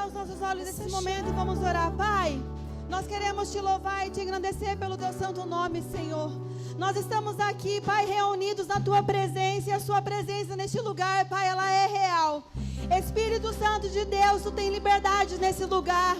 fechar os nossos olhos nesse momento e vamos orar. Pai, nós queremos te louvar e te engrandecer pelo teu santo nome, Senhor. Nós estamos aqui, Pai, reunidos na tua presença, e a sua presença neste lugar, Pai, ela é real. Espírito Santo de Deus, tu tem liberdade nesse lugar.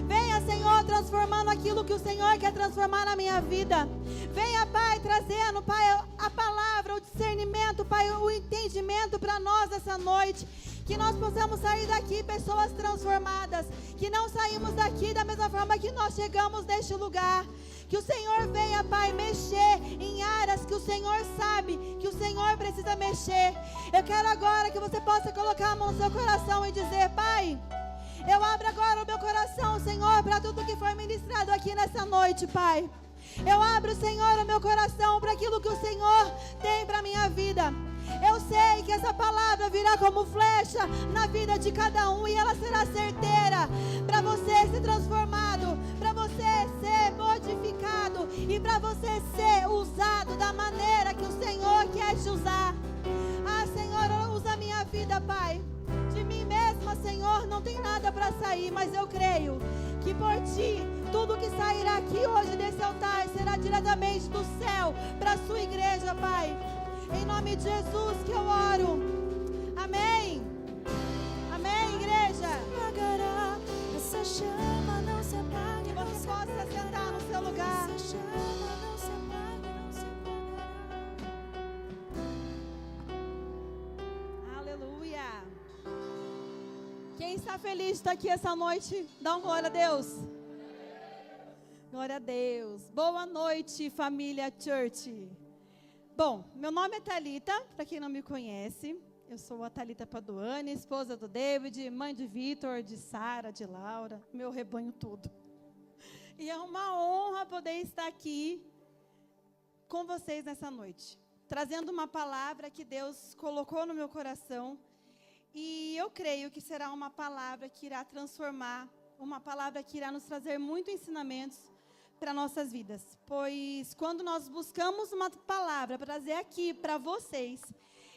Venha, Senhor, transformando aquilo que o Senhor quer transformar na minha vida. Venha, Pai, trazendo, Pai, a palavra, o discernimento, Pai, o entendimento para nós essa noite. Que nós possamos sair daqui pessoas transformadas. Que não saímos daqui da mesma forma que nós chegamos neste lugar. Que o Senhor venha, Pai, mexer em áreas que o Senhor sabe que o Senhor precisa mexer. Eu quero agora que você possa colocar a mão no seu coração e dizer: Pai, eu abro agora o meu coração, Senhor, para tudo que foi ministrado aqui nessa noite, Pai. Eu abro, Senhor, o meu coração para aquilo que o Senhor tem para a minha vida. Eu sei que essa palavra virá como flecha na vida de cada um e ela será certeira para você ser transformado, para você ser modificado e para você ser usado da maneira que o Senhor quer te usar. Ah, Senhor, usa a minha vida, Pai. De mim mesma, Senhor, não tem nada para sair, mas eu creio que por Ti, tudo que sairá aqui hoje desse altar será diretamente do céu para a Sua igreja, Pai. Em nome de Jesus que eu oro. Amém. Amém, igreja. Essa chama não se apaga. Que você possa sentar no seu lugar. Essa chama não se apaga, não se apagará. Aleluia. Quem está feliz de estar aqui essa noite, dá uma glória a Deus. Glória a Deus. Boa noite, família Church. Bom, meu nome é Thalita, para quem não me conhece. Eu sou a Thalita Paduani, esposa do David, mãe de Vitor, de Sara, de Laura, meu rebanho todo. E é uma honra poder estar aqui com vocês nessa noite, trazendo uma palavra que Deus colocou no meu coração. E eu creio que será uma palavra que irá transformar, uma palavra que irá nos trazer muitos ensinamentos para nossas vidas, pois quando nós buscamos uma palavra para trazer aqui para vocês,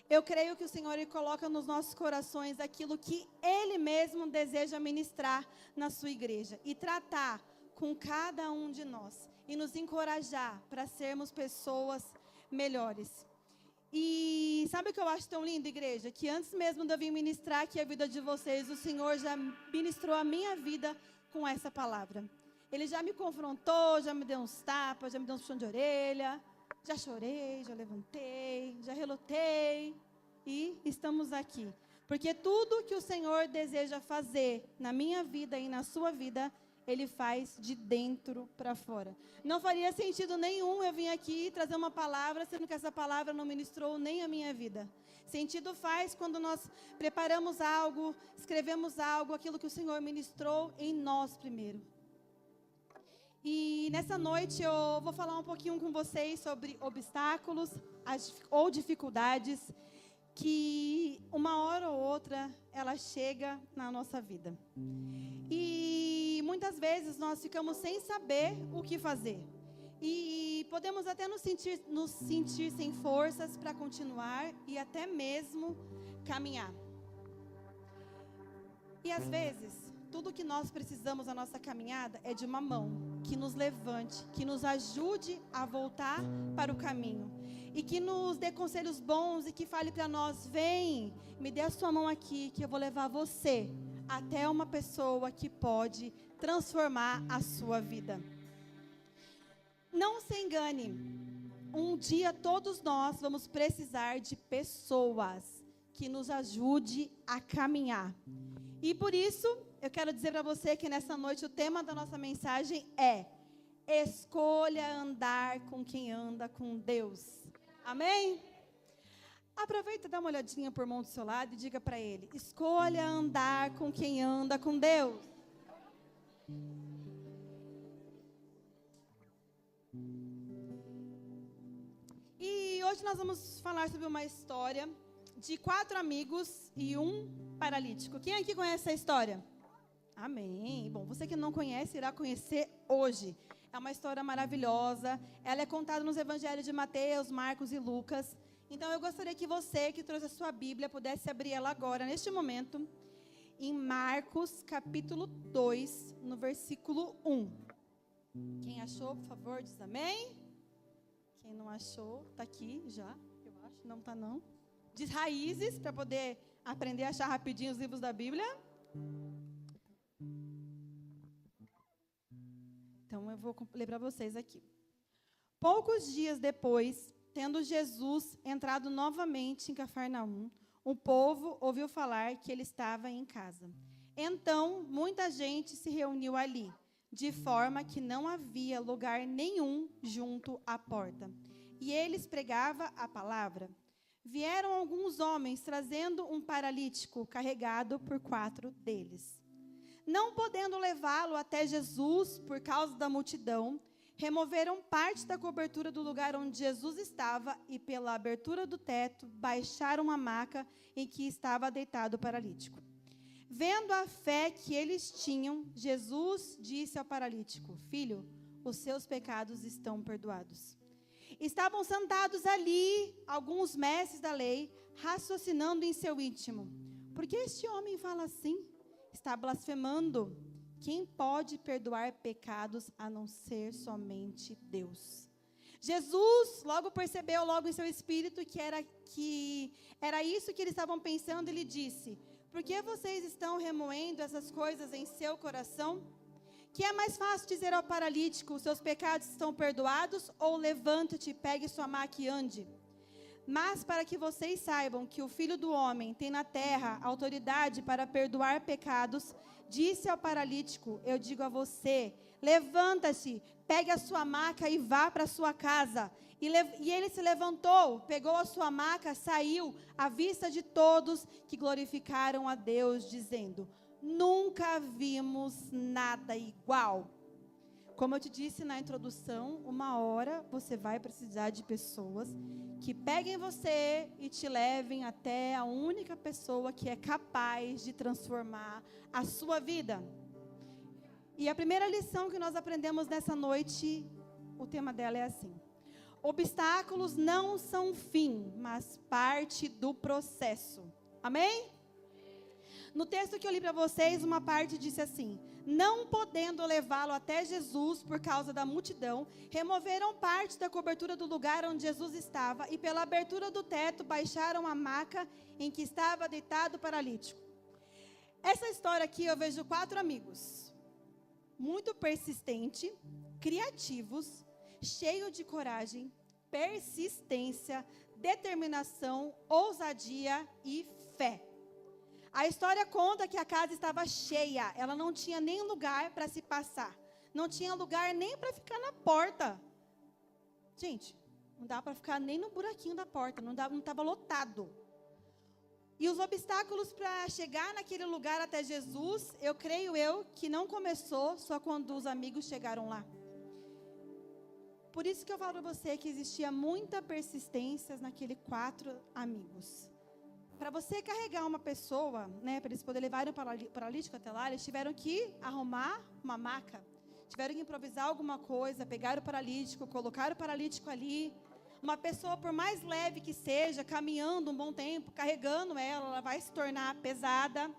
eu creio que o Senhor ele coloca nos nossos corações aquilo que Ele mesmo deseja ministrar na sua igreja e tratar com cada um de nós e nos encorajar para sermos pessoas melhores. E sabe o que eu acho tão lindo, igreja? Que antes mesmo de eu vir ministrar aqui a vida de vocês, o Senhor já ministrou a minha vida com essa palavra. Ele já me confrontou, já me deu uns tapas, já me deu um puxão de orelha. Já chorei, já levantei, já relutei. E estamos aqui. Porque tudo que o Senhor deseja fazer na minha vida e na sua vida, Ele faz de dentro para fora. Não faria sentido nenhum eu vir aqui trazer uma palavra, sendo que essa palavra não ministrou nem a minha vida. Sentido faz quando nós preparamos algo, escrevemos algo, aquilo que o Senhor ministrou em nós primeiro. E nessa noite eu vou falar um pouquinho com vocês sobre obstáculos ou dificuldades que uma hora ou outra ela chega na nossa vida. E muitas vezes nós ficamos sem saber o que fazer. E podemos até nos sentir sem forças para continuar e até mesmo caminhar. E às vezes, tudo que nós precisamos na nossa caminhada é de uma mão que nos levante, que nos ajude a voltar para o caminho. E que nos dê conselhos bons e que fale para nós: vem, me dê a sua mão aqui, que eu vou levar você até uma pessoa que pode transformar a sua vida. Não se engane, um dia todos nós vamos precisar de pessoas que nos ajude a caminhar. E por isso, eu quero dizer para você que nessa noite o tema da nossa mensagem é: escolha andar com quem anda com Deus. Amém? Aproveita e dá uma olhadinha por mão do seu lado e diga para ele: escolha andar com quem anda com Deus. E hoje nós vamos falar sobre uma história de 4 amigos e um paralítico. Quem aqui conhece essa história? Amém. Bom, você que não conhece, irá conhecer hoje. É uma história maravilhosa. Ela é contada nos evangelhos de Mateus, Marcos e Lucas. Então, eu gostaria que você, que trouxe a sua Bíblia, pudesse abrir ela agora, neste momento. em Marcos, capítulo 2, no versículo 1. Quem achou, por favor, diz amém. Quem não achou, está aqui já, eu acho. Não está, não. Diz raízes, para poder aprender a achar rapidinho os livros da Bíblia. Então, eu vou ler para vocês aqui. Poucos dias depois, tendo Jesus entrado novamente em Cafarnaum, o povo ouviu falar que ele estava em casa. Então, muita gente se reuniu ali, de forma que não havia lugar nenhum junto à porta. E eles pregavam a palavra. Vieram alguns homens trazendo um paralítico carregado por 4 deles. Não podendo levá-lo até Jesus por causa da multidão, removeram parte da cobertura do lugar onde Jesus estava e, pela abertura do teto, baixaram a maca em que estava deitado o paralítico. Vendo a fé que eles tinham, Jesus disse ao paralítico: Filho, os seus pecados estão perdoados. Estavam sentados ali alguns mestres da lei, raciocinando em seu íntimo: por que este homem fala assim? Está blasfemando. Quem pode perdoar pecados a não ser somente Deus? Jesus logo percebeu, logo em seu espírito, que era isso que eles estavam pensando. Ele disse: por que vocês estão remoendo essas coisas em seu coração? Que é mais fácil dizer ao paralítico: seus pecados estão perdoados, ou levante-te, pegue sua maca e ande? Mas para que vocês saibam que o Filho do Homem tem na terra autoridade para perdoar pecados, disse ao paralítico: eu digo a você, levanta-se, pegue a sua maca e vá para sua casa. E ele se levantou, pegou a sua maca, saiu à vista de todos, que glorificaram a Deus, dizendo: nunca vimos nada igual. Como eu te disse na introdução, uma hora você vai precisar de pessoas que peguem você e te levem até a única pessoa que é capaz de transformar a sua vida. E a primeira lição que nós aprendemos nessa noite, o tema dela é assim: obstáculos não são fim, mas parte do processo. Amém? No texto que eu li para vocês, uma parte disse assim: não podendo levá-lo até Jesus por causa da multidão, removeram parte da cobertura do lugar onde Jesus estava e pela abertura do teto baixaram a maca em que estava deitado o paralítico. Essa história aqui eu vejo 4 amigos, muito persistentes, criativos, cheios de coragem, persistência, determinação, ousadia e fé. A história conta que a casa estava cheia, ela não tinha nem lugar para se passar, não tinha lugar nem para ficar na porta. Gente, não dava para ficar nem no buraquinho da porta, não estava lotado. E os obstáculos para chegar naquele lugar até Jesus, eu creio que não começou só quando os amigos chegaram lá. Por isso que eu falo para você que existia muita persistência naqueles 4 amigos. Para você carregar uma pessoa, né, para eles poderem levar o paralítico até lá, eles tiveram que arrumar uma maca, tiveram que improvisar alguma coisa, pegar o paralítico, colocar o paralítico ali. Uma pessoa, por mais leve que seja, caminhando um bom tempo, carregando ela vai se tornar pesada.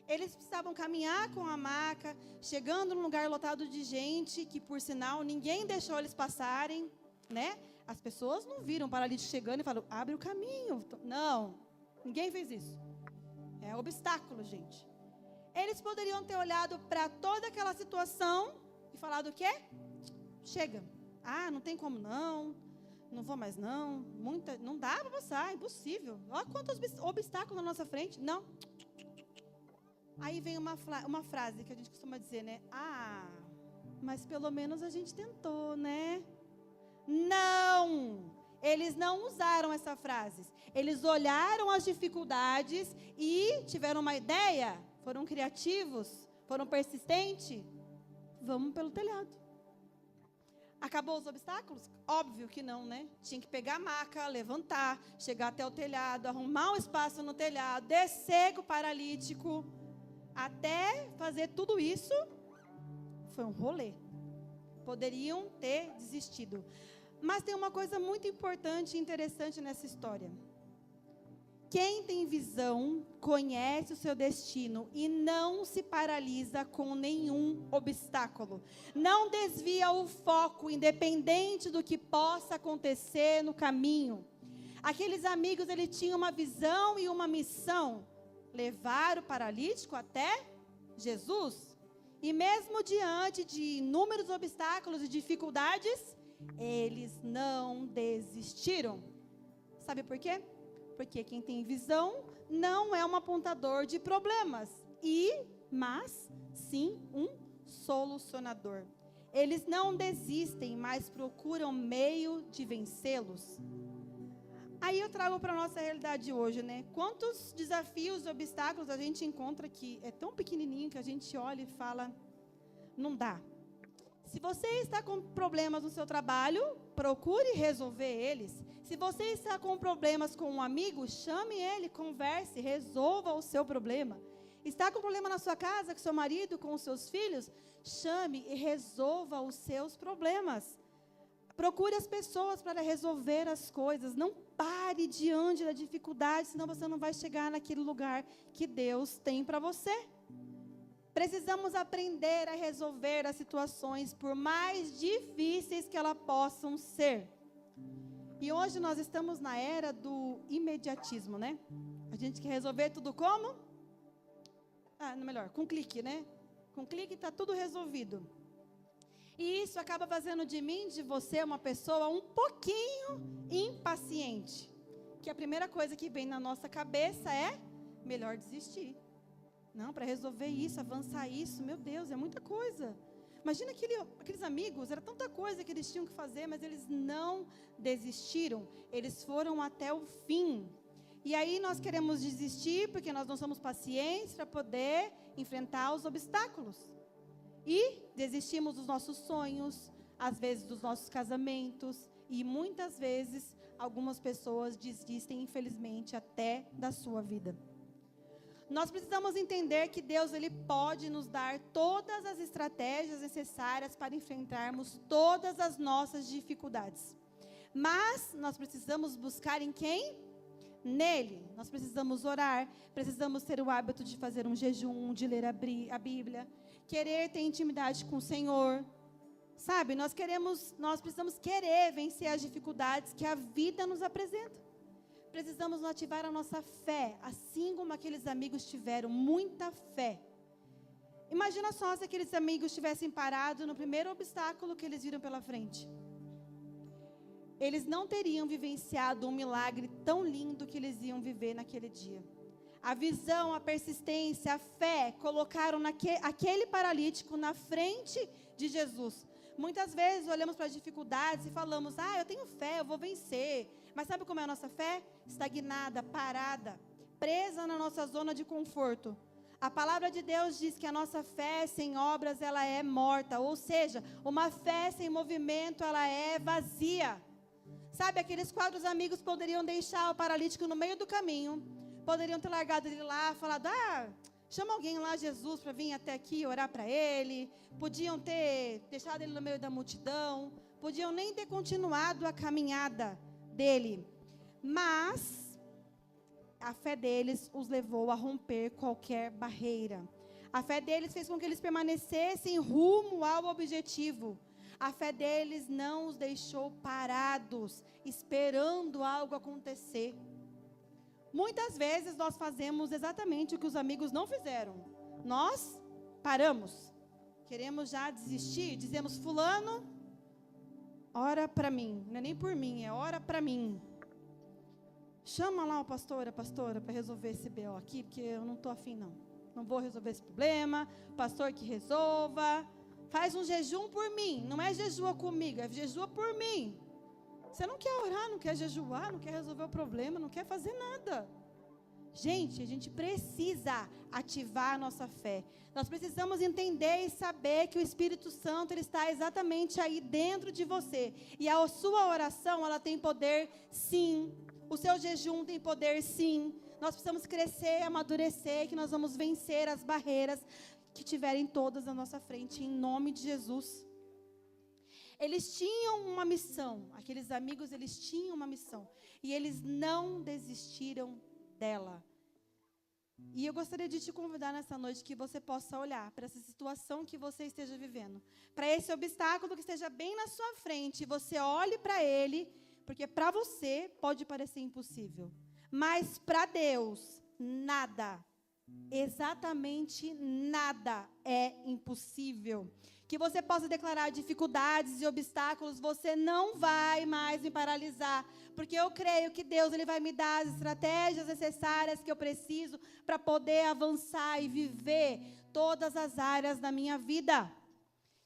Eles precisavam caminhar com a maca, chegando num lugar lotado de gente, que por sinal ninguém deixou eles passarem, né? As pessoas não viram o paralítico chegando e falaram: abre o caminho. Não. Ninguém fez isso. É obstáculo, gente. Eles poderiam ter olhado para toda aquela situação e falado o quê? Chega. Ah, não tem como não. Não vou mais não. Não dá para passar, impossível. Olha quantos obstáculos na nossa frente. Não. Aí vem uma frase que a gente costuma dizer, né? Ah, mas pelo menos a gente tentou, né? Não! Eles não usaram essa frase. Eles olharam as dificuldades e tiveram uma ideia. Foram criativos, foram persistentes. Vamos pelo telhado. Acabou os obstáculos? Óbvio que não, né? Tinha que pegar a maca, levantar, chegar até o telhado, arrumar um espaço no telhado, descer com o paralítico. Até fazer tudo isso, foi um rolê. Poderiam ter desistido. Mas tem uma coisa muito importante e interessante nessa história. Quem tem visão conhece o seu destino e não se paralisa com nenhum obstáculo. Não desvia o foco, independente do que possa acontecer no caminho. Aqueles amigos, eles tinham uma visão e uma missão: levar o paralítico até Jesus. E mesmo diante de inúmeros obstáculos e dificuldades, eles não desistiram. Sabe por quê? Porque quem tem visão não é um apontador de problemas, mas sim um solucionador. Eles não desistem, mas procuram meio de vencê-los. Aí eu trago para a nossa realidade hoje, né? Quantos desafios e obstáculos a gente encontra que é tão pequenininho que a gente olha e fala, não dá. Se você está com problemas no seu trabalho, procure resolver eles. Se você está com problemas com um amigo, chame ele, converse, resolva o seu problema. Está com problema na sua casa, com seu marido, com os seus filhos? Chame e resolva os seus problemas. Procure as pessoas para resolver as coisas. Não pare diante da dificuldade, senão você não vai chegar naquele lugar que Deus tem para você. Precisamos aprender a resolver as situações, por mais difíceis que elas possam ser. E hoje nós estamos na era do imediatismo, né? A gente quer resolver tudo como? Melhor, com clique, né? Com clique está tudo resolvido. E isso acaba fazendo de mim, de você, uma pessoa um pouquinho impaciente. Que a primeira coisa que vem na nossa cabeça é melhor desistir. Não, para resolver isso, avançar isso, meu Deus, é muita coisa. Imagina aqueles amigos, era tanta coisa que eles tinham que fazer, mas eles não desistiram. Eles foram até o fim. E aí nós queremos desistir porque nós não somos pacientes para poder enfrentar os obstáculos. E desistimos dos nossos sonhos, às vezes dos nossos casamentos, e muitas vezes algumas pessoas desistem, infelizmente, até da sua vida. Nós precisamos entender que Deus, Ele pode nos dar todas as estratégias necessárias para enfrentarmos todas as nossas dificuldades. Mas nós precisamos buscar em quem? Nele. Nós precisamos orar, precisamos ter o hábito de fazer um jejum, de ler a Bíblia, querer ter intimidade com o Senhor. Sabe, nós precisamos querer vencer as dificuldades que a vida nos apresenta. Precisamos ativar a nossa fé, assim como aqueles amigos tiveram muita fé. Imagina só se aqueles amigos tivessem parado no primeiro obstáculo que eles viram pela frente. Eles não teriam vivenciado um milagre tão lindo que eles iam viver naquele dia. A visão, a persistência, a fé colocaram aquele paralítico na frente de Jesus. Muitas vezes olhamos para as dificuldades e falamos, eu tenho fé, eu vou vencer. Mas sabe como é a nossa fé? Estagnada, parada, presa na nossa zona de conforto. A palavra de Deus diz que a nossa fé sem obras, ela é morta. Ou seja, uma fé sem movimento, ela é vazia. Sabe, aqueles 4 amigos poderiam deixar o paralítico no meio do caminho. Poderiam ter largado ele lá, falado, chama alguém lá, Jesus, para vir até aqui orar para ele. Podiam ter deixado ele no meio da multidão. Podiam nem ter continuado a caminhada dele. Mas a fé deles os levou a romper qualquer barreira. A fé deles fez com que eles permanecessem rumo ao objetivo. A fé deles não os deixou parados, esperando algo acontecer. Muitas vezes nós fazemos exatamente o que os amigos não fizeram. Nós paramos. Queremos já desistir. Dizemos, fulano, ora para mim. Não é nem por mim, é ora para mim. Chama lá o pastor, a pastora, para resolver esse BO aqui, porque eu não estou afim, não. Não vou resolver esse problema. Pastor que resolva. Faz um jejum por mim. Não é jejua comigo, é jejua por mim. Você não quer orar, não quer jejuar, não quer resolver o problema, não quer fazer nada. Gente, a gente precisa ativar a nossa fé. Nós precisamos entender e saber que o Espírito Santo, ele está exatamente aí dentro de você. E a sua oração, ela tem poder, sim. O seu jejum tem poder, sim. Nós precisamos crescer, amadurecer, que nós vamos vencer as barreiras que tiverem todas na nossa frente, em nome de Jesus. Eles tinham uma missão, aqueles amigos, eles tinham uma missão, e eles não desistiram dela. E eu gostaria de te convidar nessa noite que você possa olhar para essa situação que você esteja vivendo, para esse obstáculo que esteja bem na sua frente, e você olhe para ele, porque para você pode parecer impossível, mas para Deus, nada, exatamente nada é impossível. Que você possa declarar dificuldades e obstáculos, você não vai mais me paralisar, porque eu creio que Deus ele vai me dar as estratégias necessárias que eu preciso para poder avançar e viver todas as áreas da minha vida.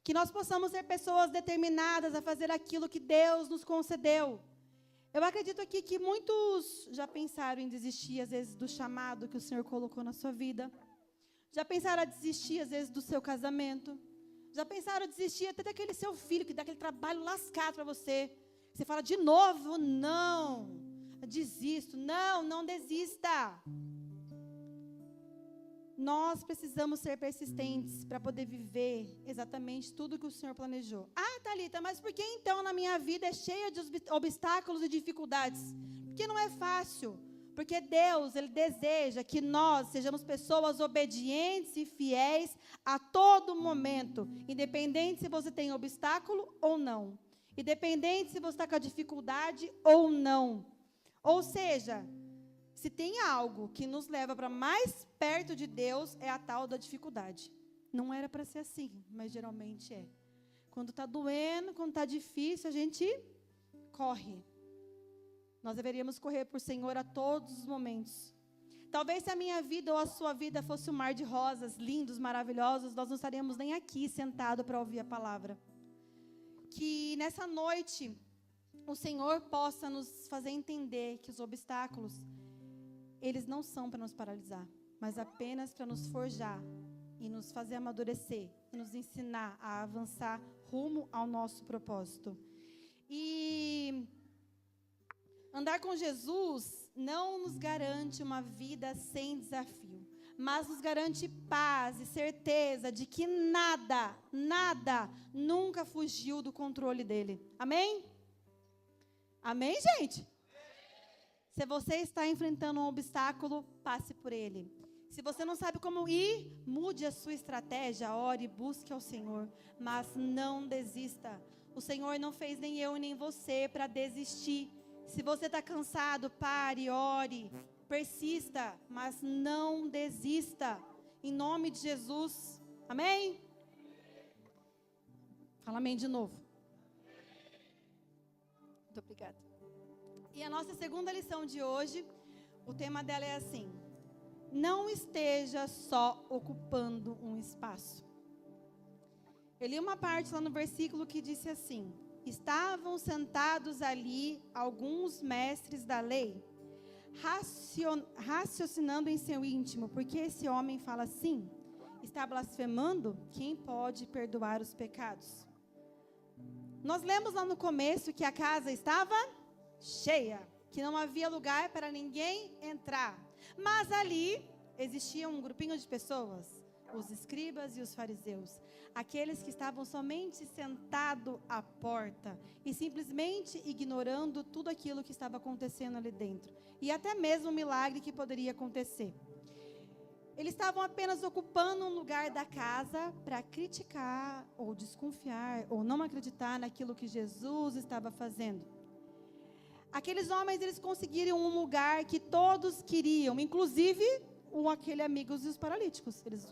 Que nós possamos ser pessoas determinadas a fazer aquilo que Deus nos concedeu. Eu acredito aqui que muitos já pensaram em desistir, às vezes, do chamado que o Senhor colocou na sua vida. Já pensaram a desistir, às vezes, do seu casamento. Já pensaram em desistir até daquele seu filho, que dá aquele trabalho lascado para você. Você fala de novo, não, desisto. Não, não desista. Nós precisamos ser persistentes para poder viver exatamente tudo que o Senhor planejou. Ah, Thalita, mas por que então na minha vida é cheia de obstáculos e dificuldades? Porque não é fácil. Porque Deus, Ele deseja que nós sejamos pessoas obedientes e fiéis a todo momento, independente se você tem obstáculo ou não, independente se você está com a dificuldade ou não. Ou seja, se tem algo que nos leva para mais perto de Deus, é a tal da dificuldade. Não era para ser assim, mas geralmente é. Quando está doendo, quando está difícil, a gente corre. Nós deveríamos correr por Senhor a todos os momentos. Talvez se a minha vida ou a sua vida fosse um mar de rosas, lindos, maravilhosos, nós não estaríamos nem aqui sentados para ouvir a palavra. Que nessa noite o Senhor possa nos fazer entender que os obstáculos, eles não são para nos paralisar, mas apenas para nos forjar e nos fazer amadurecer, e nos ensinar a avançar rumo ao nosso propósito. E andar com Jesus não nos garante uma vida sem desafio, mas nos garante paz e certeza de que nada nunca fugiu do controle dele. Amém? Amém, gente? Se você está enfrentando um obstáculo, passe por ele. Se você não sabe como ir, mude a sua estratégia, ore, busque ao Senhor, mas não desista. O Senhor não fez nem eu nem você para desistir. Se você está cansado, pare, ore, persista, mas não desista. Em nome de Jesus. Amém? Fala amém de novo. Muito obrigada. E a nossa segunda lição de hoje, o tema dela é assim: não esteja só ocupando um espaço. Eu li uma parte lá no versículo que disse assim: estavam sentados ali alguns mestres da lei, raciocinando em seu íntimo, porque esse homem fala assim? Está blasfemando? Quem pode perdoar os pecados? Nós lemos lá no começo que a casa estava cheia, que não havia lugar para ninguém entrar. Mas ali existia um grupinho de pessoas, os escribas e os fariseus, aqueles que estavam somente sentados à porta e simplesmente ignorando tudo aquilo que estava acontecendo ali dentro, e até mesmo o milagre que poderia acontecer. Eles estavam apenas ocupando um lugar da casa para criticar ou desconfiar ou não acreditar naquilo que Jesus estava fazendo. Aqueles homens, eles conseguiram um lugar que todos queriam, inclusive aquele amigos dos paralíticos. Eles,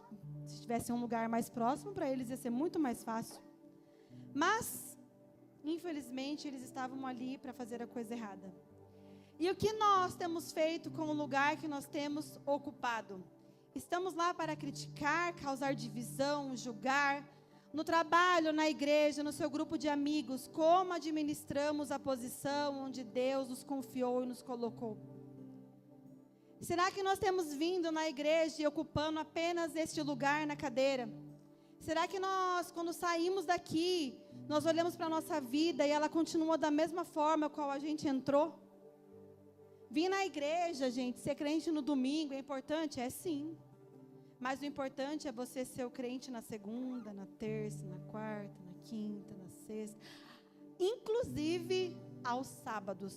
se tivessem um lugar mais próximo, para eles ia ser muito mais fácil. Mas, infelizmente, eles estavam ali para fazer a coisa errada. E o que nós temos feito com o lugar que nós temos ocupado? Estamos lá para criticar, causar divisão, julgar. No trabalho, na igreja, no seu grupo de amigos, como administramos a posição onde Deus nos confiou e nos colocou? Será que nós temos vindo na igreja e ocupando apenas este lugar na cadeira? Será que nós, quando saímos daqui, nós olhamos para a nossa vida e ela continua da mesma forma qual a gente entrou? Vir na igreja, gente, ser crente no domingo é importante? É sim. Mas o importante é você ser o crente na segunda, na terça, na quarta, na quinta, na sexta. Inclusive aos sábados.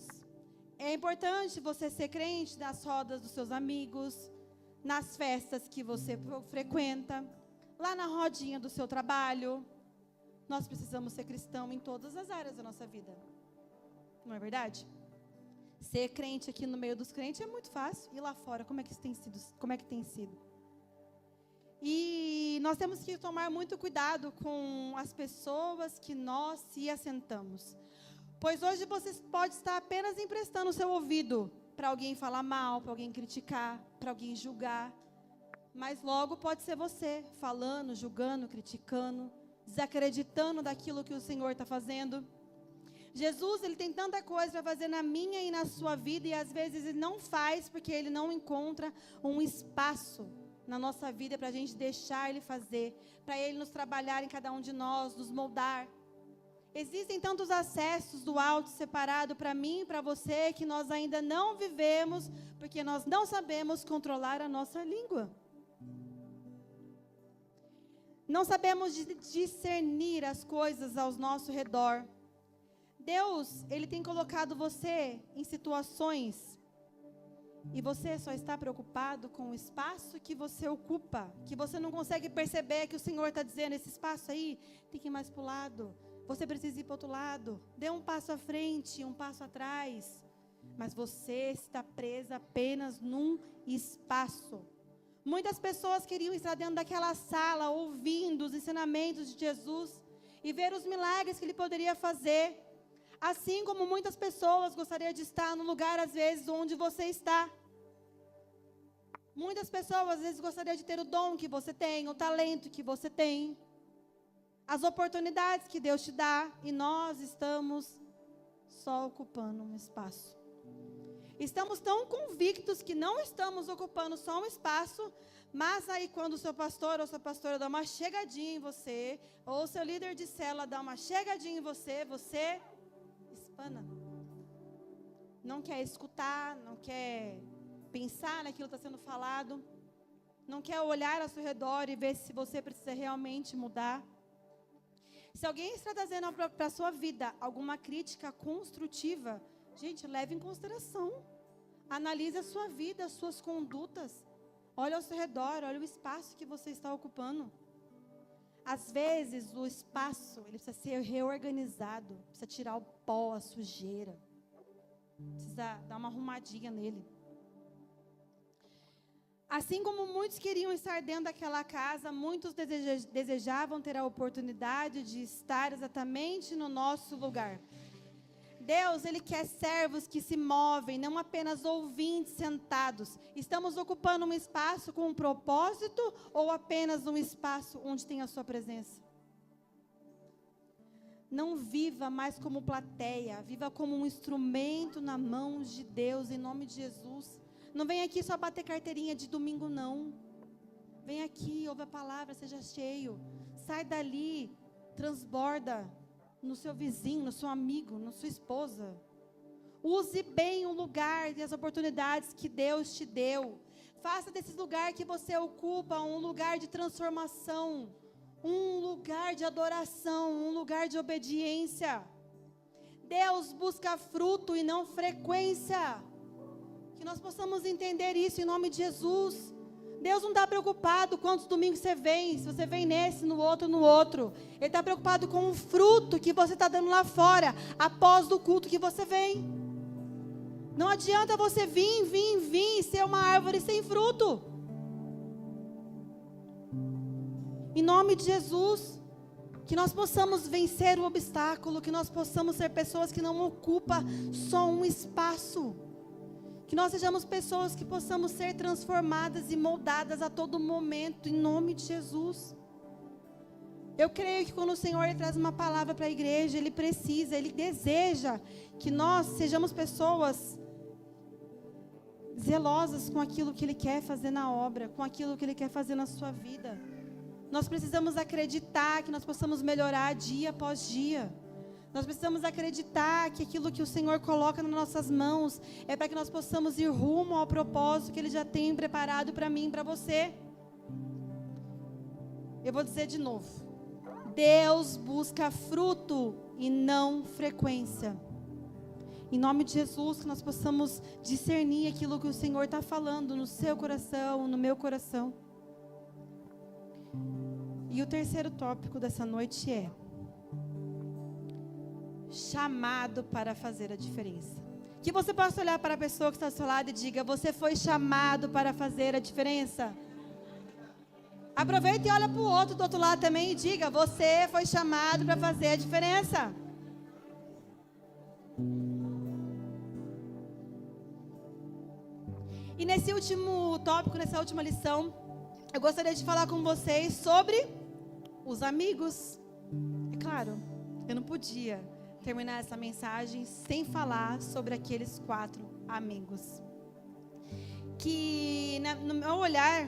É importante você ser crente nas rodas dos seus amigos, nas festas que você frequenta, lá na rodinha do seu trabalho. Nós precisamos ser cristão em todas as áreas da nossa vida. Não é verdade? Ser crente aqui no meio dos crentes é muito fácil. E lá fora, como é que tem sido? E nós temos que tomar muito cuidado com as pessoas que nós se assentamos. Pois hoje você pode estar apenas emprestando o seu ouvido para alguém falar mal, para alguém criticar, para alguém julgar. Mas logo pode ser você falando, julgando, criticando, desacreditando daquilo que o Senhor está fazendo. Jesus, Ele tem tanta coisa para fazer na minha e na sua vida, e às vezes Ele não faz porque Ele não encontra um espaço na nossa vida para a gente deixar Ele fazer, para Ele nos trabalhar em cada um de nós, nos moldar. Existem tantos acessos do alto separado para mim e para você que nós ainda não vivemos, porque nós não sabemos controlar a nossa língua. Não sabemos discernir as coisas ao nosso redor. Deus, Ele tem colocado você em situações e você só está preocupado com o espaço que você ocupa, que você não consegue perceber que o Senhor está dizendo, esse espaço aí tem que ir mais para o lado, você precisa ir para o outro lado, dê um passo à frente, um passo atrás, mas você está presa apenas num espaço. Muitas pessoas queriam estar dentro daquela sala, ouvindo os ensinamentos de Jesus e ver os milagres que Ele poderia fazer. Assim como muitas pessoas gostariam de estar no lugar, às vezes, onde você está. Muitas pessoas, às vezes, gostariam de ter o dom que você tem, o talento que você tem, as oportunidades que Deus te dá, e nós estamos só ocupando um espaço. Estamos tão convictos que não estamos ocupando só um espaço, mas aí quando o seu pastor ou sua pastora dá uma chegadinha em você, ou o seu líder de célula dá uma chegadinha em você, você espana. Não quer escutar, não quer pensar naquilo que está sendo falado, não quer olhar ao seu redor e ver se você precisa realmente mudar. Se alguém está trazendo para a sua vida alguma crítica construtiva, gente, leve em consideração. Analise a sua vida, as suas condutas. Olha ao seu redor, olha o espaço que você está ocupando. Às vezes, o espaço, ele precisa ser reorganizado. Precisa tirar o pó, a sujeira. Precisa dar uma arrumadinha nele. Assim como muitos queriam estar dentro daquela casa, muitos desejavam ter a oportunidade de estar exatamente no nosso lugar. Deus, Ele quer servos que se movem, não apenas ouvintes sentados. Estamos ocupando um espaço com um propósito ou apenas um espaço onde tem a sua presença? Não viva mais como plateia, viva como um instrumento na mão de Deus, em nome de Jesus. Não vem aqui só bater carteirinha de domingo, não. Vem aqui, ouve a palavra, seja cheio. Sai dali, transborda no seu vizinho, no seu amigo, na sua esposa. Use bem o lugar e as oportunidades que Deus te deu. Faça desse lugar que você ocupa um lugar de transformação, um lugar de adoração, um lugar de obediência. Deus busca fruto e não frequência. Que nós possamos entender isso em nome de Jesus. Deus não está preocupado quantos domingos você vem, se você vem nesse, no outro. Ele está preocupado com o fruto que você está dando lá fora, após o culto que você vem. Não adianta você vir e ser uma árvore sem fruto. Em nome de Jesus, que nós possamos vencer o obstáculo, que nós possamos ser pessoas que não ocupam só um espaço. Que nós sejamos pessoas que possamos ser transformadas e moldadas a todo momento, em nome de Jesus. Eu creio que quando o Senhor Ele traz uma palavra para a igreja, Ele deseja que nós sejamos pessoas zelosas com aquilo que Ele quer fazer na obra, com aquilo que Ele quer fazer na sua vida. Nós precisamos acreditar que nós possamos melhorar dia após dia. Nós precisamos acreditar que aquilo que o Senhor coloca nas nossas mãos é para que nós possamos ir rumo ao propósito que Ele já tem preparado para mim e para você. Eu vou dizer de novo. Deus busca fruto e não frequência. Em nome de Jesus, que nós possamos discernir aquilo que o Senhor está falando no seu coração, no meu coração. E o terceiro tópico dessa noite é chamado para fazer a diferença. Que você possa olhar para a pessoa que está ao seu lado e diga: você foi chamado para fazer a diferença. Aproveita e olha para o outro do outro lado também e diga: você foi chamado para fazer a diferença. E nesse último tópico, nessa última lição, eu gostaria de falar com vocês sobre os amigos. É claro, eu não podia terminar essa mensagem sem falar sobre aqueles 4 amigos. Que, no meu olhar,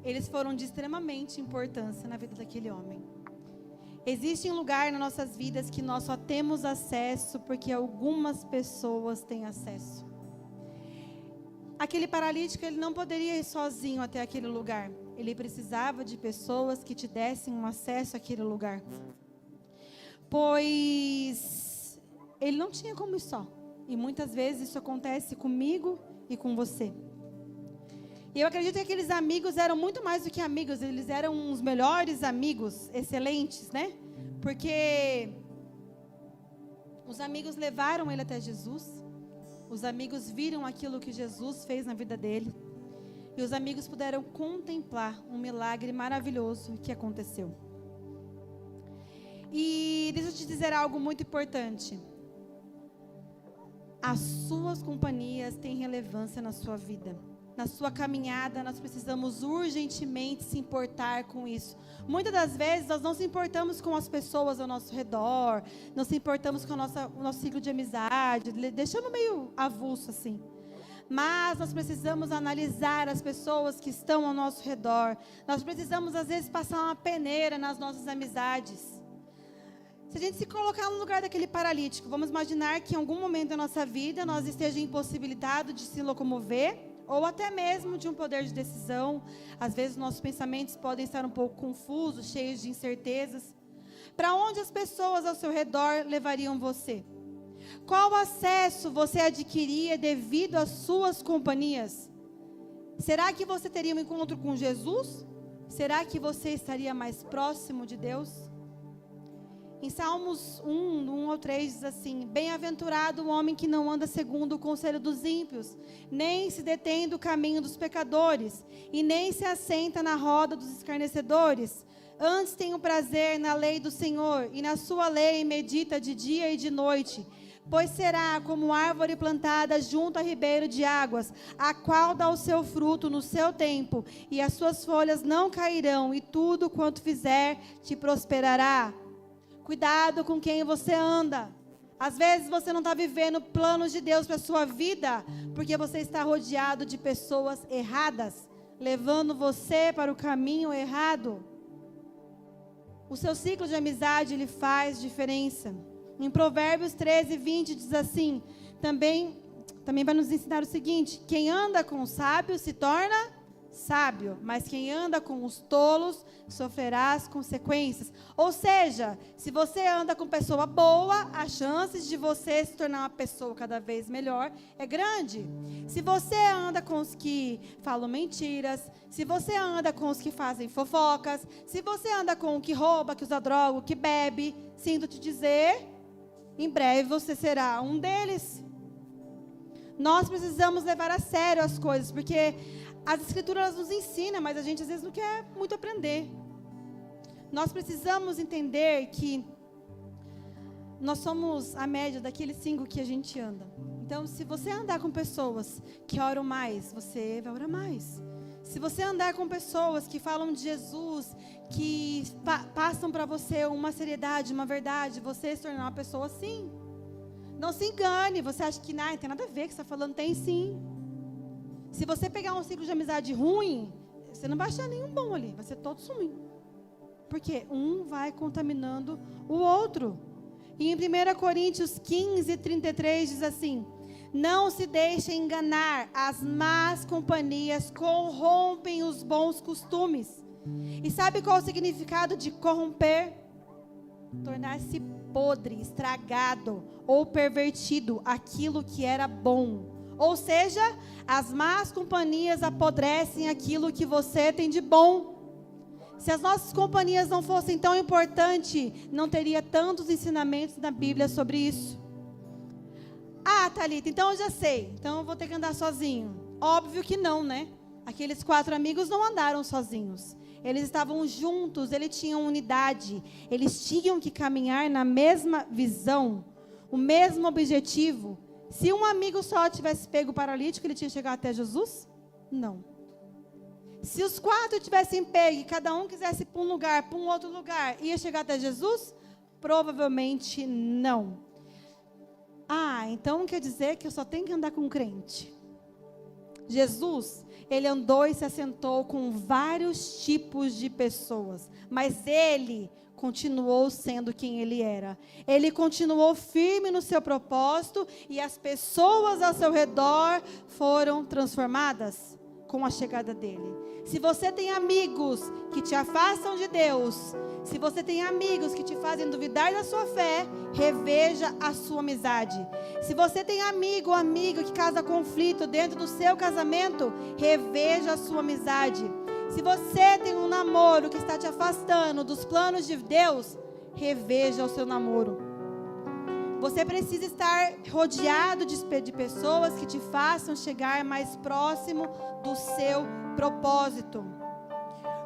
eles foram de extremamente importância na vida daquele homem. Existe um lugar nas nossas vidas que nós só temos acesso porque algumas pessoas têm acesso. Aquele paralítico, ele não poderia ir sozinho até aquele lugar. Ele precisava de pessoas que te dessem um acesso àquele lugar. Pois ele não tinha como ir só. E muitas vezes isso acontece comigo e com você. E eu acredito que aqueles amigos eram muito mais do que amigos. Eles eram os melhores amigos, excelentes, né? Porque os amigos levaram ele até Jesus. Os amigos viram aquilo que Jesus fez na vida dele. E os amigos puderam contemplar um milagre maravilhoso que aconteceu. E deixa eu te dizer algo muito importante. As suas companhias têm relevância na sua vida. Na sua caminhada, nós precisamos urgentemente se importar com isso. Muitas das vezes, nós não se importamos com as pessoas ao nosso redor, não se importamos com o nosso ciclo de amizade, deixamos meio avulso assim. Mas nós precisamos analisar as pessoas que estão ao nosso redor. Nós precisamos, às vezes, passar uma peneira nas nossas amizades. Se a gente se colocar no lugar daquele paralítico, vamos imaginar que em algum momento da nossa vida nós estejamos impossibilitados de se locomover, ou até mesmo de um poder de decisão. Às vezes nossos pensamentos podem estar um pouco confusos, cheios de incertezas. Para onde as pessoas ao seu redor levariam você? Qual acesso você adquiria devido às suas companhias? Será que você teria um encontro com Jesus? Será que você estaria mais próximo de Deus? Em Salmos 1 ao 3 diz assim: bem-aventurado o homem que não anda segundo o conselho dos ímpios, nem se detém do caminho dos pecadores, e nem se assenta na roda dos escarnecedores. Antes tem o prazer na lei do Senhor, e na sua lei medita de dia e de noite. Pois será como árvore plantada junto a ribeiro de águas, a qual dá o seu fruto no seu tempo, e as suas folhas não cairão, e tudo quanto fizer te prosperará. Cuidado com quem você anda. Às vezes você não está vivendo planos de Deus para a sua vida, porque você está rodeado de pessoas erradas, levando você para o caminho errado. O seu ciclo de amizade, ele faz diferença. Em Provérbios 13:20 diz assim, também vai nos ensinar o seguinte: quem anda com os sábios se torna sábio, mas quem anda com os tolos sofrerá as consequências. Ou seja, se você anda com pessoa boa, as chances de você se tornar uma pessoa cada vez melhor é grande. Se você anda com os que falam mentiras, se você anda com os que fazem fofocas, se você anda com o que rouba, que usa droga, o que bebe, sinto te dizer, em breve você será um deles. Nós precisamos levar a sério as coisas, porque as escrituras nos ensinam, mas a gente às vezes não quer muito aprender. Nós precisamos entender que nós somos a média daqueles 5 que a gente anda. Então, se você andar com pessoas que oram mais, você vai orar mais. Se você andar com pessoas que falam de Jesus, que passam para você uma seriedade, uma verdade, você se tornar uma pessoa assim. Não se engane, você acha que não tem nada a ver com o que você está falando, tem sim. Se você pegar um ciclo de amizade ruim, você não vai achar nenhum bom ali, vai ser todos ruim. Porque um vai contaminando o outro. E em 1 Coríntios 15:33 diz assim: não se deixe enganar, as más companhias corrompem os bons costumes. E sabe qual é o significado de corromper? Tornar-se podre, estragado ou pervertido aquilo que era bom. Ou seja, as más companhias apodrecem aquilo que você tem de bom. Se as nossas companhias não fossem tão importantes, não teria tantos ensinamentos na Bíblia sobre isso. Ah, Thalita, então eu já sei. Então eu vou ter que andar sozinho. Óbvio que não, né? Aqueles 4 amigos não andaram sozinhos. Eles estavam juntos, eles tinham unidade. Eles tinham que caminhar na mesma visão, o mesmo objetivo. Se um amigo só tivesse pego o paralítico, ele tinha chegado até Jesus? Não. Se os 4 tivessem pego e cada um quisesse ir para um lugar, para um outro lugar, ia chegar até Jesus? Provavelmente não. Ah, então quer dizer que eu só tenho que andar com um crente. Jesus, ele andou e se assentou com vários tipos de pessoas, mas ele continuou sendo quem ele era. Ele continuou firme no seu propósito e as pessoas ao seu redor foram transformadas com a chegada dele. Se você tem amigos que te afastam de Deus, se você tem amigos que te fazem duvidar da sua fé, reveja a sua amizade. Se você tem amigo ou amiga que causa conflito dentro do seu casamento, reveja a sua amizade. Se você tem um namoro que está te afastando dos planos de Deus, reveja o seu namoro. Você precisa estar rodeado de pessoas que te façam chegar mais próximo do seu propósito.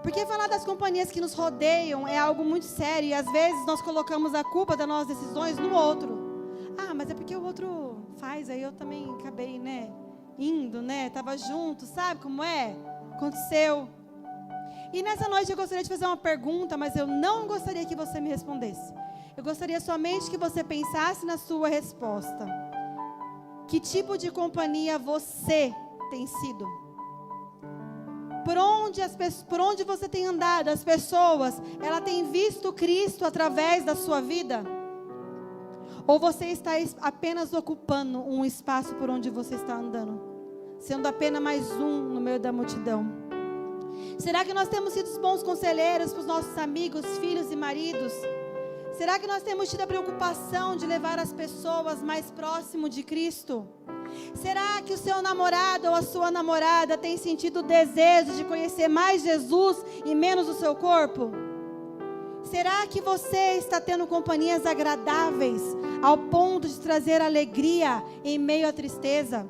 Porque falar das companhias que nos rodeiam é algo muito sério. E às vezes nós colocamos a culpa das nossas decisões no outro. Ah, mas é porque o outro faz, aí eu também acabei, indo, Tava junto, sabe como é? Aconteceu. E nessa noite eu gostaria de fazer uma pergunta, mas eu não gostaria que você me respondesse. Eu gostaria somente que você pensasse na sua resposta. Que tipo de companhia você tem sido? Por onde você tem andado? As pessoas, ela tem visto Cristo através da sua vida? Ou você está apenas ocupando um espaço por onde você está andando? Sendo apenas mais um no meio da multidão? Será que nós temos sido bons conselheiros para os nossos amigos, filhos e maridos? Será que nós temos tido a preocupação de levar as pessoas mais próximo de Cristo? Será que o seu namorado ou a sua namorada tem sentido o desejo de conhecer mais Jesus e menos o seu corpo? Será que você está tendo companhias agradáveis ao ponto de trazer alegria em meio à tristeza?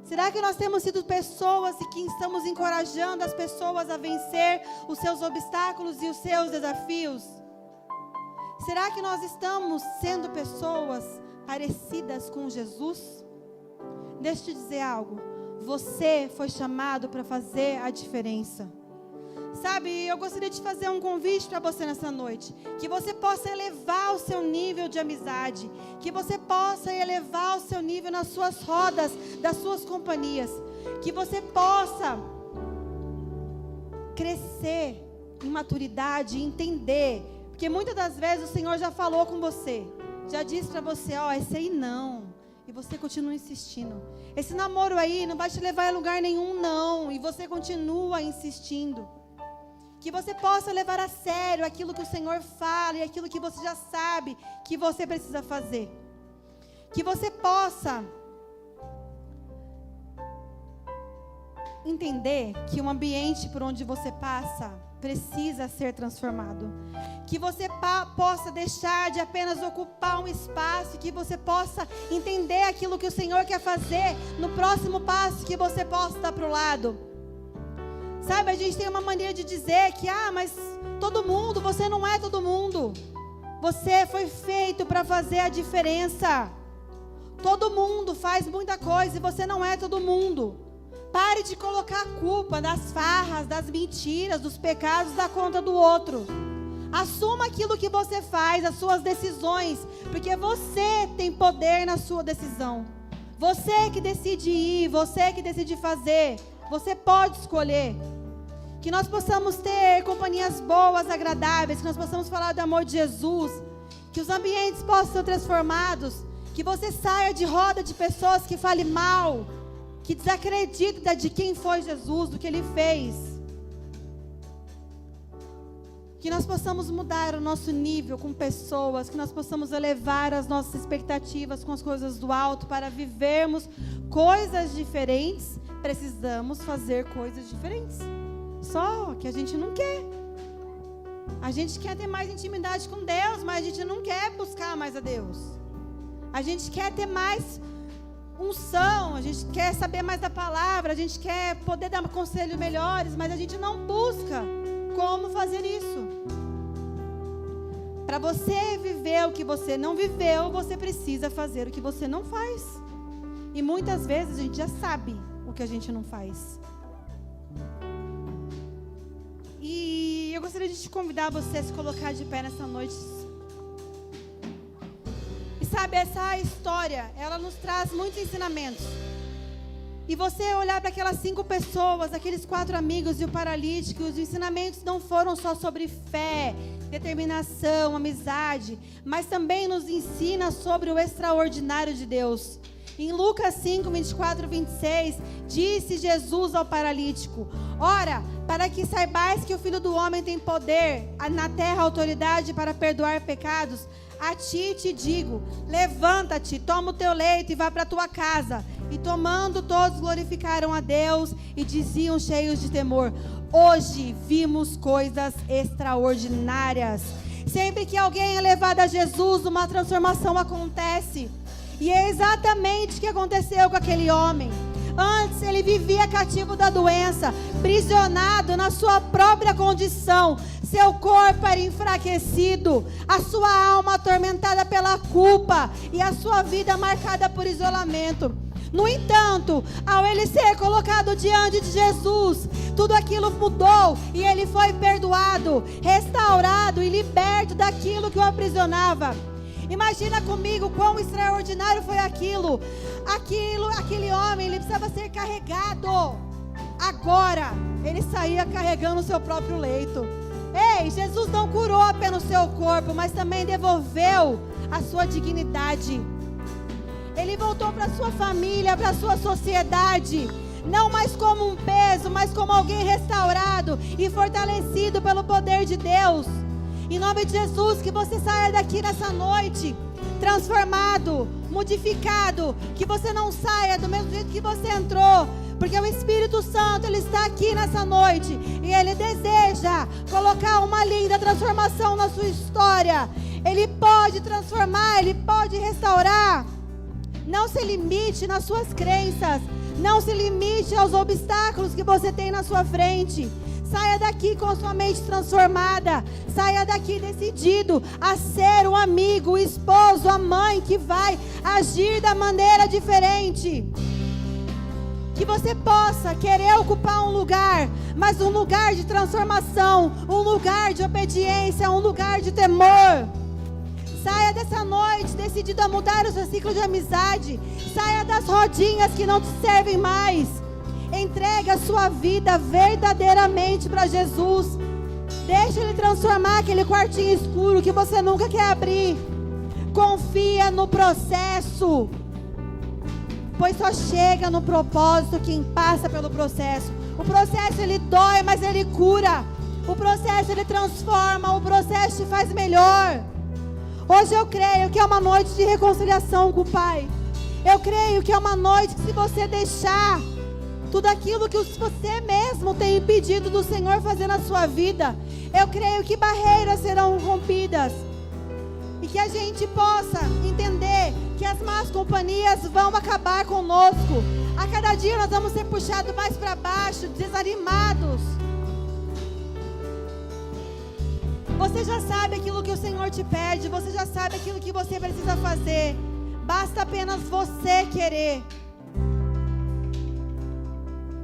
Será que nós temos sido pessoas e que estamos encorajando as pessoas a vencer os seus obstáculos e os seus desafios? Será que nós estamos sendo pessoas parecidas com Jesus? Deixa eu te dizer algo. Você foi chamado para fazer a diferença. Sabe, eu gostaria de fazer um convite para você nessa noite. Que você possa elevar o seu nível de amizade. Que você possa elevar o seu nível nas suas rodas, das suas companhias. Que você possa crescer em maturidade e entender. Porque muitas das vezes o Senhor já falou com você. Já disse para você, esse aí não. E você continua insistindo. Esse namoro aí não vai te levar a lugar nenhum, não. E você continua insistindo. Que você possa levar a sério aquilo que o Senhor fala e aquilo que você já sabe que você precisa fazer. Que você possa entender que o ambiente por onde você passa precisa ser transformado. Que você possa deixar de apenas ocupar um espaço, que você possa entender aquilo que o Senhor quer fazer no próximo passo, que você possa dar para o lado. Sabe, a gente tem uma mania de dizer que, mas todo mundo, você não é todo mundo. Você foi feito para fazer a diferença. Todo mundo faz muita coisa e você não é todo mundo. Pare de colocar a culpa das farras, das mentiras, dos pecados da conta do outro. Assuma aquilo que você faz, as suas decisões, porque você tem poder na sua decisão. Você que decide ir, você que decide fazer, você pode escolher. Que nós possamos ter companhias boas, agradáveis, que nós possamos falar do amor de Jesus, que os ambientes possam ser transformados, que você saia de roda de pessoas que falem mal, que desacredita de quem foi Jesus, do que Ele fez. Que nós possamos mudar o nosso nível com pessoas, que nós possamos elevar as nossas expectativas com as coisas do alto para vivermos coisas diferentes. Precisamos fazer coisas diferentes. Só que a gente não quer. A gente quer ter mais intimidade com Deus, mas a gente não quer buscar mais a Deus. A gente quer ter mais unção, a gente quer saber mais da palavra, a gente quer poder dar conselhos melhores, mas a gente não busca como fazer isso. Para você viver o que você não viveu, você precisa fazer o que você não faz. E muitas vezes a gente já sabe o que a gente não faz. E eu gostaria de te convidar você a se colocar de pé nessa noite. E sabe, essa história, ela nos traz muitos ensinamentos. E você olhar para aquelas 5 pessoas, aqueles 4 amigos e o paralítico, os ensinamentos não foram só sobre fé, determinação, amizade, mas também nos ensina sobre o extraordinário de Deus. Em Lucas 5, 24, 26, disse Jesus ao paralítico: ora, para que saibais que o Filho do Homem tem poder na terra, autoridade para perdoar pecados, a ti te digo, levanta-te, toma o teu leito e vá para a tua casa. E tomando, todos glorificaram a Deus e diziam cheios de temor: hoje vimos coisas extraordinárias. Sempre que alguém é levado a Jesus, uma transformação acontece. E é exatamente o que aconteceu com aquele homem. Antes ele vivia cativo da doença, prisionado na sua própria condição. Seu corpo era enfraquecido, a sua alma atormentada pela culpa e a sua vida marcada por isolamento. No entanto, ao ele ser colocado diante de Jesus, tudo aquilo mudou e ele foi perdoado, restaurado e liberto daquilo que o aprisionava. Imagina comigo quão extraordinário foi aquilo. Aquele homem, ele precisava ser carregado. Agora, ele saía carregando o seu próprio leito. Ei, Jesus não curou apenas o seu corpo, mas também devolveu a sua dignidade. Ele voltou para sua família, para sua sociedade, não mais como um peso, mas como alguém restaurado e fortalecido pelo poder de Deus. Em nome de Jesus, que você saia daqui nessa noite transformado, modificado, que você não saia do mesmo jeito que você entrou, porque o Espírito Santo, ele está aqui nessa noite e ele deseja colocar uma linda transformação na sua história. Ele pode transformar, ele pode restaurar. Não se limite nas suas crenças, não se limite aos obstáculos que você tem na sua frente. Saia daqui com a sua mente transformada. Saia daqui decidido a ser o amigo, o esposo, a mãe que vai agir da maneira diferente. Que você possa querer ocupar um lugar, mas um lugar de transformação, um lugar de obediência, um lugar de temor. Saia dessa noite decidido a mudar o seu ciclo de amizade. Saia das rodinhas que não te servem mais. Entregue a sua vida verdadeiramente para Jesus. Deixa Ele transformar aquele quartinho escuro que você nunca quer abrir. Confia no processo, pois só chega no propósito quem passa pelo processo. O processo ele dói, mas ele cura. O processo ele transforma. O processo te faz melhor. Hoje eu creio que é uma noite de reconciliação com o Pai. Eu creio que é uma noite que, se você deixar tudo aquilo que você mesmo tem impedido do Senhor fazer na sua vida, eu creio que barreiras serão rompidas. E que a gente possa entender que as más companhias vão acabar conosco. A cada dia nós vamos ser puxados mais para baixo, desanimados. Você já sabe aquilo que o Senhor te pede, você já sabe aquilo que você precisa fazer. Basta apenas você querer.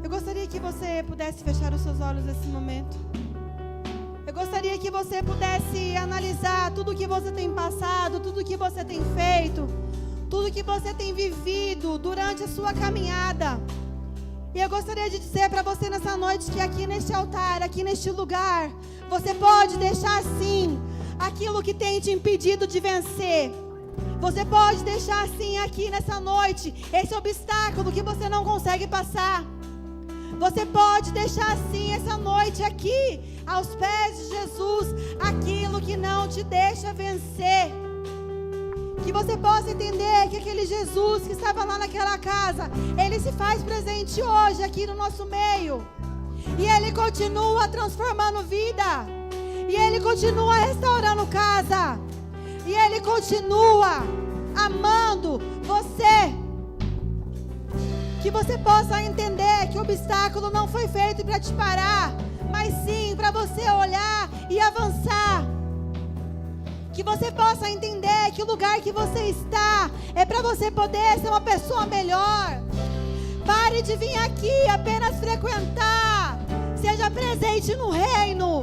Eu gostaria que você pudesse fechar os seus olhos nesse momento. Eu gostaria que você pudesse analisar tudo que você tem passado, tudo que você tem feito, tudo que você tem vivido durante a sua caminhada. E eu gostaria de dizer para você nessa noite que aqui neste altar, aqui neste lugar, você pode deixar sim aquilo que tem te impedido de vencer. Você pode deixar sim aqui nessa noite esse obstáculo que você não consegue passar. Você pode deixar sim essa noite aqui aos pés de Jesus aquilo que não te deixa vencer. Que você possa entender que aquele Jesus que estava lá naquela casa, Ele se faz presente hoje aqui no nosso meio. E Ele continua transformando vida. E Ele continua restaurando casa. E Ele continua amando você. Que você possa entender que o obstáculo não foi feito para te parar, mas sim para você olhar e avançar. Que você possa entender que o lugar que você está é para você poder ser uma pessoa melhor. Pare de vir aqui apenas frequentar. Seja presente no reino.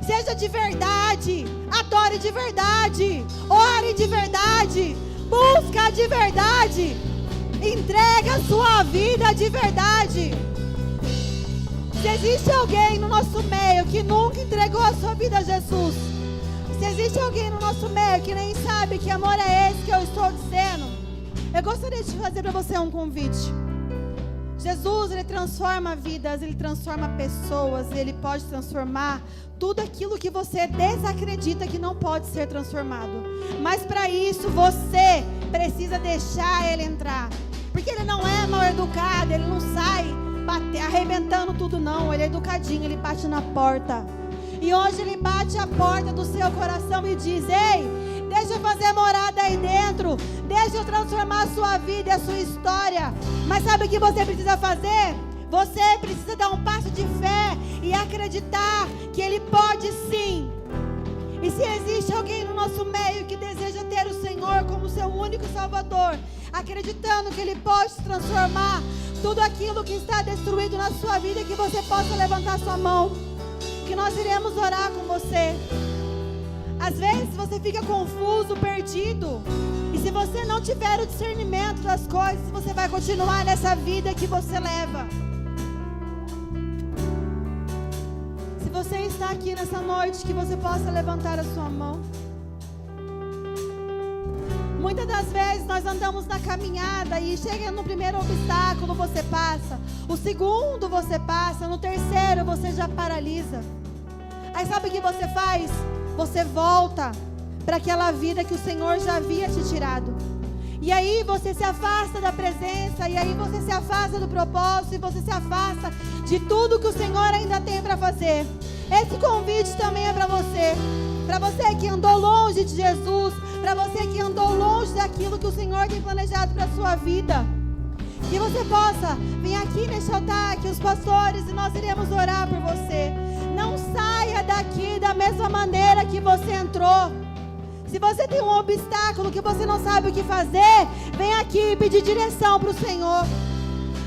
Seja de verdade. Adore de verdade. Ore de verdade. Busca de verdade. Entrega a sua vida de verdade. Se existe alguém no nosso meio que nunca entregou a sua vida a Jesus, se existe alguém no nosso meio que nem sabe que amor é esse que eu estou dizendo, eu gostaria de fazer para você um convite. Jesus, Ele transforma vidas, Ele transforma pessoas, Ele pode transformar tudo aquilo que você desacredita que não pode ser transformado. Mas para isso você precisa deixar Ele entrar. Porque Ele não é mal educado, Ele não sai arrebentando tudo não. Ele é educadinho, Ele bate na porta. E hoje Ele bate a porta do seu coração e diz: ei, deixa eu fazer morada aí dentro. Deixa eu transformar a sua vida e a sua história. Mas sabe o que você precisa fazer? Você precisa dar um passo de fé e acreditar que Ele pode sim. E se existe alguém no nosso meio que deseja ter o Senhor como seu único Salvador, acreditando que Ele pode transformar tudo aquilo que está destruído na sua vida, que você possa levantar sua mão, que nós iremos orar com você. Às vezes você fica confuso, perdido, e se você não tiver o discernimento das coisas, você vai continuar nessa vida que você leva. Se você está aqui nessa noite, que você possa levantar a sua mão. Muitas das vezes nós andamos na caminhada e chega no primeiro obstáculo, você passa. O segundo você passa, no terceiro você já paralisa. Aí sabe o que você faz? Você volta para aquela vida que o Senhor já havia te tirado. E aí você se afasta da presença, e aí você se afasta do propósito, e você se afasta de tudo que o Senhor ainda tem para fazer. Esse convite também é para você. Para você que andou longe de Jesus, para você que andou longe daquilo que o Senhor tem planejado para a sua vida. Que você possa vir aqui neste altar, aqui os pastores, e nós iremos orar por você. Não saia daqui da mesma maneira que você entrou. Se você tem um obstáculo que você não sabe o que fazer, vem aqui pedir direção para o Senhor.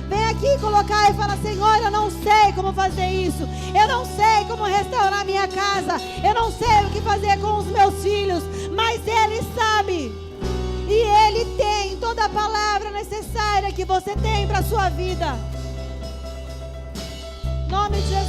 Vem aqui colocar e falar: Senhor, eu não sei como fazer isso. Eu não sei como restaurar minha casa. Eu não sei o que fazer com os meus filhos. Mas Ele sabe. E Ele tem toda a palavra necessária que você tem para a sua vida. Em nome de Jesus.